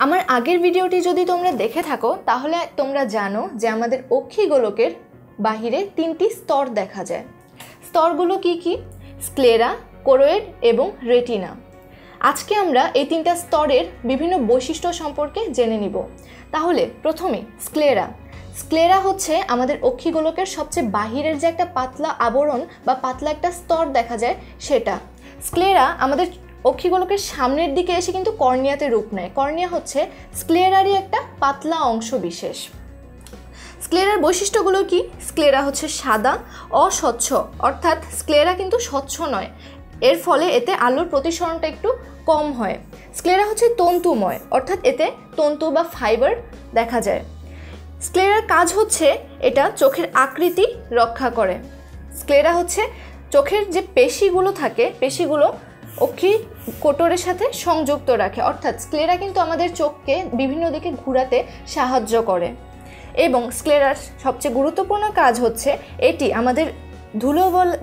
আমার আগের ভিডিওটি যদি তোমরা দেখে থাকো তাহলে তোমরা জানো যে আমাদের অক্ষিগোলকের বাহিরে তিনটি স্তর দেখা যায়। স্তরগুলো কি কি? স্ক্লেরা, কোরোয়েড এবং রেটিনা। আজকে আমরা এই তিনটা স্তরের বিভিন্ন বৈশিষ্ট্য সম্পর্কে জেনে নিব। তাহলে প্রথমে স্ক্লেরা। স্ক্লেরা হচ্ছে আমাদের অক্ষিগোলকের সবচেয়ে বাহিরের যে একটা পাতলা আবরণ বা পাতলা একটা স্তর দেখা যায় সেটা। স্ক্লেরা আমাদের অক্ষিগোলকের সামনের দিকে এসে কিন্তু কর্নিয়াতে রূপ নেয়। কর্নিয়া হচ্ছে স্ক্লেরারই একটা পাতলা অংশ বিশেষ। স্ক্লেরার বৈশিষ্ট্যগুলো কি? স্ক্লেরা হচ্ছে সাদা, অস্বচ্ছ, অর্থাৎ স্ক্লেরা কিন্তু স্বচ্ছ নয়, এর ফলে এতে আলোর প্রতিসরণটা একটু কম হয়। স্ক্লেরা হচ্ছে তন্তুময়, অর্থাৎ এতে তন্তু বা ফাইবার দেখা যায়। স্ক্লেরার কাজ হচ্ছে এটা চোখের আকৃতি রক্ষা করে। স্ক্লেরা হচ্ছে চোখের যে পেশিগুলো থাকে, পেশিগুলো অক্ষি কোটরের সাথে সংযুক্ত রাখে, অর্থাৎ স্ক্লেরা কিন্তু আমাদের চোখকে বিভিন্ন দিকে ঘোরাতে সাহায্য করে। এবং স্ক্লেরার সবচেয়ে গুরুত্বপূর্ণ কাজ হচ্ছে এটি আমাদের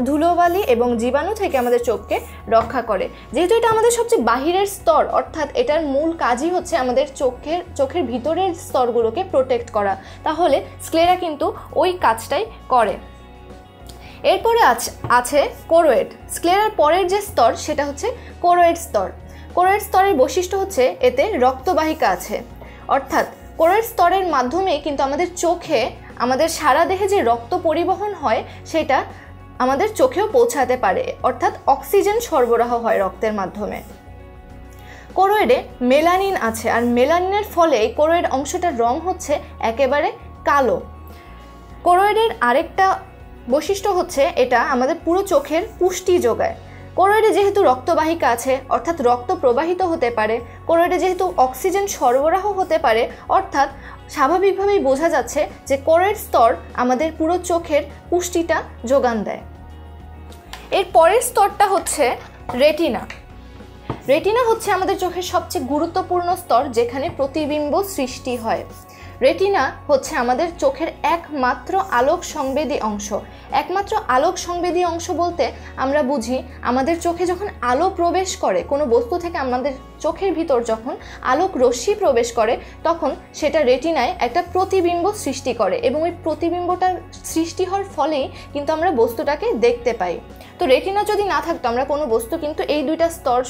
ধুলোবালি এবং জীবাণু থেকে আমাদের চোখকে রক্ষা করে। যেহেতু এটা আমাদের সবচেয়ে বাহিরের স্তর, অর্থাৎ এটার মূল কাজই হচ্ছে আমাদের চোখের ভিতরের স্তরগুলোকে প্রোটেক্ট করা, তাহলে স্ক্লেরা কিন্তু ওই কাজটাই করে। এরপরে আছে কোরোয়েড। স্ক্লেরার পরের যে স্তর সেটা হচ্ছে কোরোয়েড স্তর। কোরোয়েড স্তরের বৈশিষ্ট্য হচ্ছে এতে রক্তবাহিকা আছে, অর্থাৎ কোরোয়েড স্তরের মাধ্যমে কিন্তু আমাদের চোখে, আমাদের সারা দেহে যে রক্ত পরিবহন হয় সেটা আমাদের চোখেও পৌঁছাতে পারে, অর্থাৎ অক্সিজেন সরবরাহ হয় রক্তের মাধ্যমে। কোরোয়েডে মেলানিন আছে, আর মেলানিনের ফলে এই কোরোয়েড অংশটার রং হচ্ছে একেবারে কালো। কোরোয়েডের আরেকটা বৈশিষ্ট্য হচ্ছে এটা আমাদের পুরো চোখের পুষ্টি যোগায়। কোরোয়েডে যেহেতু রক্তবাহিকা আছে, অর্থাৎ রক্ত প্রবাহিত হতে পারে, কোরোয়েডে যেহেতু অক্সিজেন সরবরাহ হতে পারে, অর্থাৎ স্বাভাবিকভাবেই বোঝা যাচ্ছে যে কোরোয়েড স্তর আমাদের পুরো চোখের পুষ্টিটা যোগান দেয়। এর পরের স্তরটা হচ্ছে রেটিনা। রেটিনা হচ্ছে আমাদের চোখের সবচেয়ে গুরুত্বপূর্ণ স্তর, যেখানে প্রতিবিম্ব সৃষ্টি হয়। রেটিনা হচ্ছে আমাদের চোখের একমাত্র আলোক সংবেদী অংশ। একমাত্র আলোক সংবেদী অংশ বলতে আমরা বুঝি আমাদের চোখে যখন আলো প্রবেশ করে, কোনো বস্তু থেকে আমাদের চোখের ভিতর যখন আলোক রশ্মি প্রবেশ করে, তখন সেটা রেটিনায় একটা প্রতিবিম্ব সৃষ্টি করে, এবং ওই প্রতিবিম্বটার সৃষ্টি হওয়ার ফলেই কিন্তু আমরা বস্তুটাকে দেখতে পাই। তো রেটিনা যদি না থাকতো আমরা কোনো বস্তু কিন্তু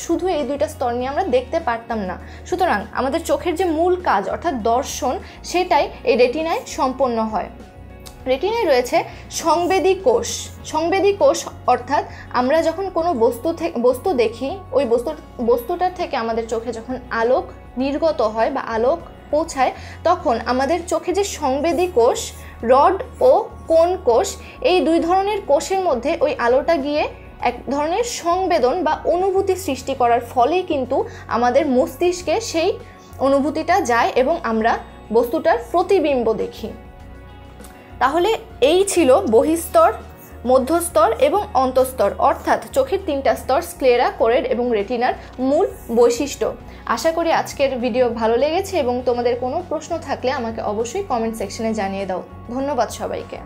শুধু এই দুইটা স্তর নিয়ে আমরা দেখতে পারতাম না। সুতরাং আমাদের চোখের যে মূল কাজ, অর্থাৎ দর্শন, সেটাই এই রেটিনায় সম্পন্ন হয়। রেটিনায় রয়েছে সংবেদী কোষ। সংবেদী কোষ অর্থাৎ আমরা যখন কোনো বস্তু দেখি, ওই বস্তুটার থেকে আমাদের চোখে যখন আলোক নির্গত হয় বা আলোক পৌঁছায়, তখন আমাদের চোখে যে সংবেদী কোষ, রড ও কোন কোষ, এই দুই ধরনের কোষের মধ্যে ওই আলোটা গিয়ে এক ধরনের সংবেদন বা অনুভূতি সৃষ্টি করার ফলেই কিন্তু আমাদের মস্তিষ্কে সেই অনুভূতিটা যায় এবং আমরা বস্তুটার প্রতিবিম্ব দেখি। তাহলে এই ছিল বহিস্তর, মধ্যস্তর এবং অন্তঃস্তর, অর্থাৎ চোখের তিনটা স্তর, স্ক্লেরা, কোরোয়েড এবং রেটিনার মূল বৈশিষ্ট্য। আশা করি আজকের ভিডিও ভালো লেগেছে এবং তোমাদের কোনো প্রশ্ন থাকলে আমাকে অবশ্যই কমেন্ট সেকশনে জানিয়ে দাও। ধন্যবাদ সবাইকে।